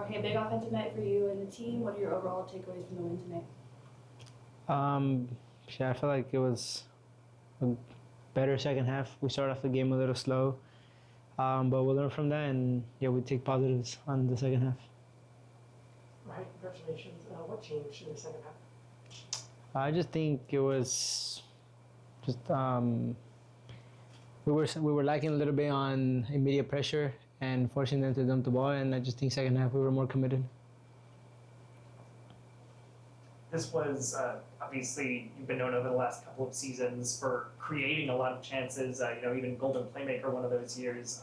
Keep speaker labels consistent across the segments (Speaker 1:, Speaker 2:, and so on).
Speaker 1: Jorge, a big offensive night for you and the team. What are your overall takeaways from the win tonight?
Speaker 2: Yeah, I feel like it was a better second half. We started off the game a little slow, but we'll learn from that, and yeah, we take positives on the second half.
Speaker 3: Right, congratulations. What changed in the second half?
Speaker 2: I just think it was just we were lacking a little bit on immediate pressure and forcing them to dump the ball, and I just think second half we were more committed.
Speaker 4: This was obviously you've been known over the last couple of seasons for creating a lot of chances. Even Golden Playmaker one of those years.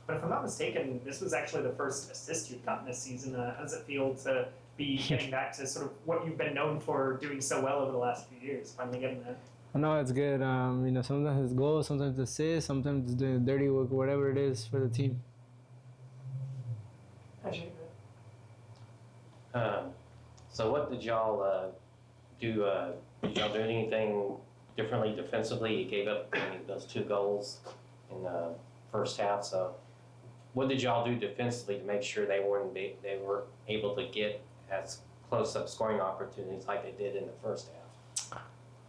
Speaker 4: But if I'm not mistaken, this was actually the first assist you've gotten this season. How does it feel to be getting back to sort of what you've been known for doing so well over the last few years? Finally getting that.
Speaker 2: No, it's good. Sometimes it's goals, sometimes it's assists, sometimes it's doing dirty work, whatever it is for the team.
Speaker 5: So what did y'all do? Did y'all do anything differently defensively? You gave up those 2 goals in the first half. So what did y'all do defensively to make sure they were able to get as close-up scoring opportunities like they did in the first half?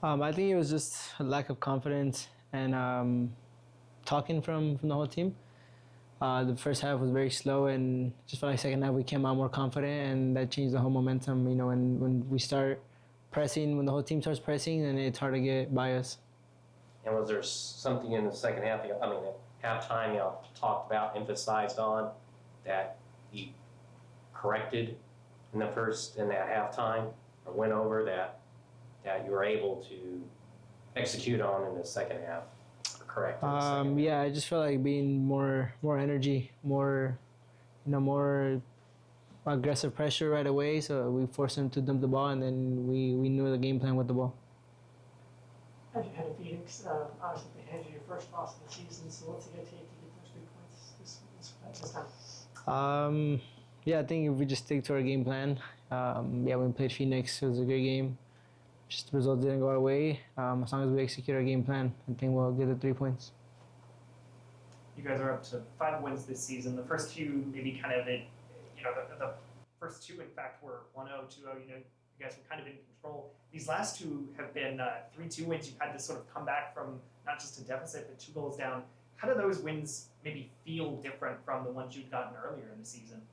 Speaker 2: I think it was just a lack of confidence and talking from the whole team. The first half was very slow, and just felt like second half we came out more confident, and that changed the whole momentum. When we start pressing, when the whole team starts pressing, then it's hard to get by us.
Speaker 5: And was there something in the second half? At halftime, y'all talked about, emphasized on that you corrected in that halftime, or went over that you were able to execute on in the second half. Correct.
Speaker 2: Yeah, I just felt like being more energy, more aggressive pressure right away. So we forced them to dump the ball, and then we knew the game plan with the ball.
Speaker 3: As you head to Phoenix, obviously they handed you your first loss of the season. So what's it going to take to get those 3 points this time?
Speaker 2: Yeah, I think if we just stick to our game plan. When we played Phoenix, it was a great game. Just the results didn't go our way. As long as we execute our game plan, I think we'll get the 3 points.
Speaker 4: You guys are up to 5 wins this season. The first few, maybe kind of the first 2, in fact, were 1-0, 2-0. You guys were kind of in control. These last 2 have been 3-2 wins. You've had to sort of come back from not just a deficit, but 2 goals down. How do those wins maybe feel different from the ones you'd gotten earlier in the season?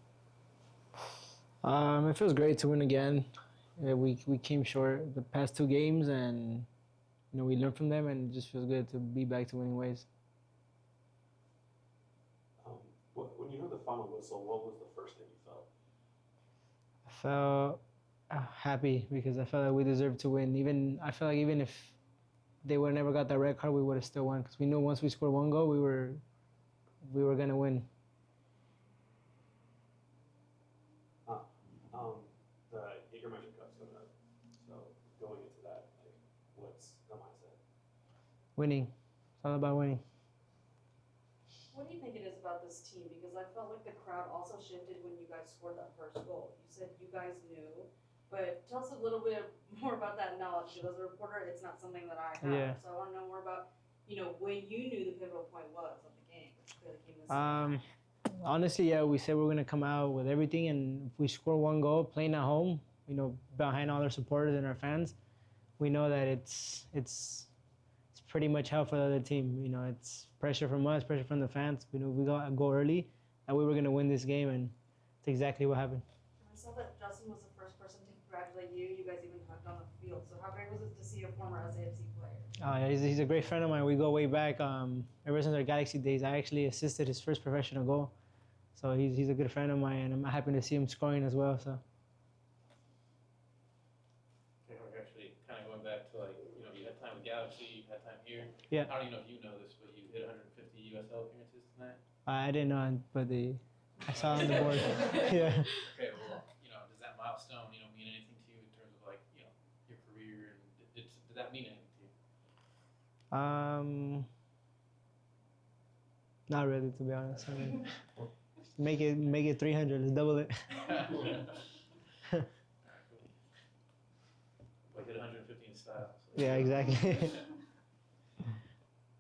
Speaker 2: It feels great to win again. We came short the past 2 games, and we learned from them, and it just feels good to be back to winning ways.
Speaker 6: When you heard the final whistle, what was the first thing you felt?
Speaker 2: I felt happy because I felt like we deserved to win. I felt like even if they would have never got that red card, we would have still won because we knew once we scored 1 goal, we were gonna win.
Speaker 6: Going into that, what's the mindset?
Speaker 2: Winning. It's all about winning.
Speaker 1: What do you think it is about this team? Because I felt like the crowd also shifted when you guys scored that first goal. You said you guys knew, but tell us a little bit more about that knowledge. Because as a reporter, it's not something that I have.
Speaker 2: Yeah.
Speaker 1: So I want to know more about, when you knew the pivotal point was of the game, which clearly came this
Speaker 2: Honestly, yeah, we said we're gonna come out with everything, and if we score 1 goal, playing at home, behind all our supporters and our fans, we know that it's pretty much hell for the other team. It's pressure from us, pressure from the fans. We got to go early, and we were going to win this game, and it's exactly what happened.
Speaker 1: I saw that Justin was the first person to congratulate you. You guys even hugged on the field. So how great was it to see a former SAFC player?
Speaker 2: Yeah, he's a great friend of mine. We go way back. Ever since our Galaxy days, I actually assisted his first professional goal. So he's a good friend of mine, and I'm happy to see him scoring as well. So.
Speaker 7: Kind of going back to you had time with Galaxy, you had time here.
Speaker 2: Yeah.
Speaker 7: I don't even know if you know this, but you hit 150 USL appearances tonight.
Speaker 2: I didn't know, but I saw on the board. Yeah.
Speaker 7: Okay, well, does that milestone, mean anything to you in terms of your career, and did that mean anything to you?
Speaker 2: Not really, to be honest. Make it 300. Let's double it.
Speaker 7: Like hit 150 in style. So
Speaker 2: Yeah, exactly.